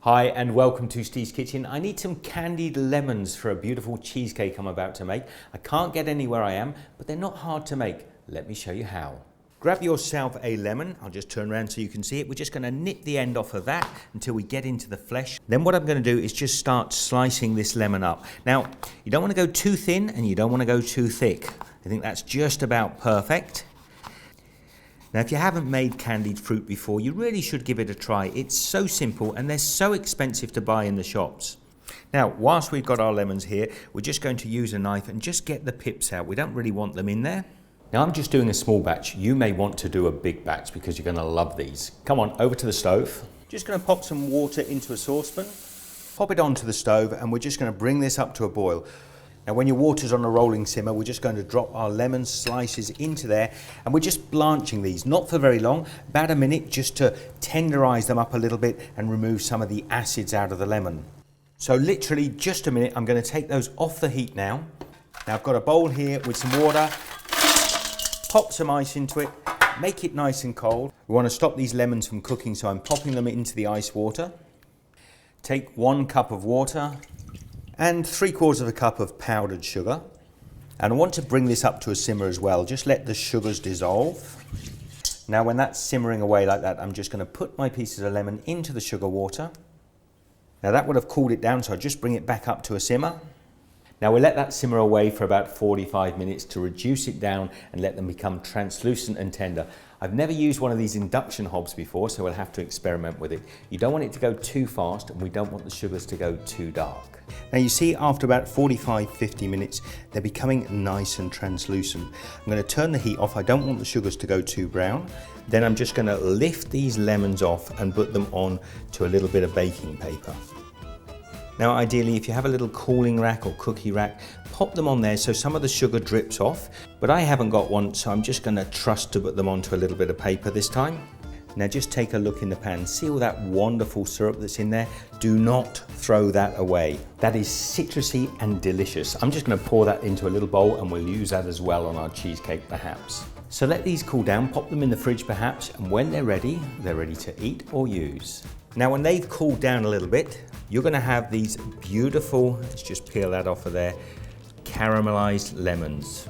Hi and welcome to Steve's Kitchen. I need some candied lemons for a beautiful cheesecake I'm about to make. I can't get any where I am, but they're not hard to make. Let me show you how. Grab yourself a lemon. I'll just turn around so you can see it. We're just going to nip the end off of that until we get into the flesh. Then what I'm going to do is just start slicing this lemon up. Now, you don't want to go too thin and you don't want to go too thick. I think that's just about perfect. Now, if you haven't made candied fruit before, you really should give it a try. It's so simple and they're so expensive to buy in the shops. Now, whilst we've got our lemons here, we're just going to use a knife and just get the pips out. We don't really want them in there. Now, I'm just doing a small batch. You may want to do a big batch because you're going to love these. Come on, over to the stove. Just going to pop some water into a saucepan, pop it onto the stove, and we're just going to bring this up to a boil. Now, when your water's on a rolling simmer, we're just going to drop our lemon slices into there, and we're just blanching these, not for very long, about a minute, just to tenderize them up a little bit and remove some of the acids out of the lemon. So literally just a minute. I'm going to take those off the heat now. Now, I've got a bowl here with some water. Pop some ice into it, make it nice and cold. We want to stop these lemons from cooking, so I'm popping them into the ice water. Take 1 cup of water and 3/4 cup of powdered sugar. And I want to bring this up to a simmer as well. Just let the sugars dissolve. Now, when that's simmering away like that, I'm just going to put my pieces of lemon into the sugar water. Now, that would have cooled it down, so I just bring it back up to a simmer. Now, we'll let that simmer away for about 45 minutes to reduce it down and let them become translucent and tender. I've never used one of these induction hobs before, so we'll have to experiment with it. You don't want it to go too fast, and we don't want the sugars to go too dark. Now, you see, after about 45-50 minutes, they're becoming nice and translucent. I'm going to turn the heat off. I don't want the sugars to go too brown. Then I'm just going to lift these lemons off and put them on to a little bit of baking paper. Now, ideally, if you have a little cooling rack or cookie rack, pop them on there so some of the sugar drips off. But I haven't got one, so I'm just going to trust to put them onto a little bit of paper this time. Now, just take a look in the pan. See all that wonderful syrup that's in there? Do not throw that away. That is citrusy and delicious. I'm just going to pour that into a little bowl, and we'll use that as well on our cheesecake perhaps. So let these cool down, pop them in the fridge perhaps, and when they're ready to eat or use. Now, when they've cooled down a little bit, you're going to have these beautiful, let's just peel that off of there, caramelized lemons.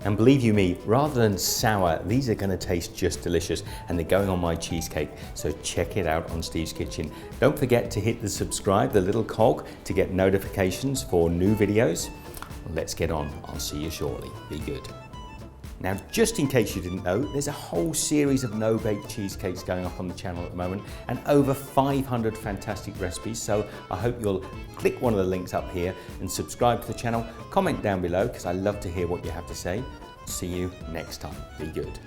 And believe you me, rather than sour, these are going to taste just delicious, and they're going on my cheesecake. So check it out on Steve's Kitchen. Don't forget to hit the subscribe, the little cog, to get notifications for new videos. Let's get on. I'll see you shortly. Be good. Now, just in case you didn't know, there's a whole series of no-bake cheesecakes going up on the channel at the moment, and over 500 fantastic recipes. So I hope you'll click one of the links up here and subscribe to the channel. Comment down below because I love to hear what you have to say. See you next time. Be good.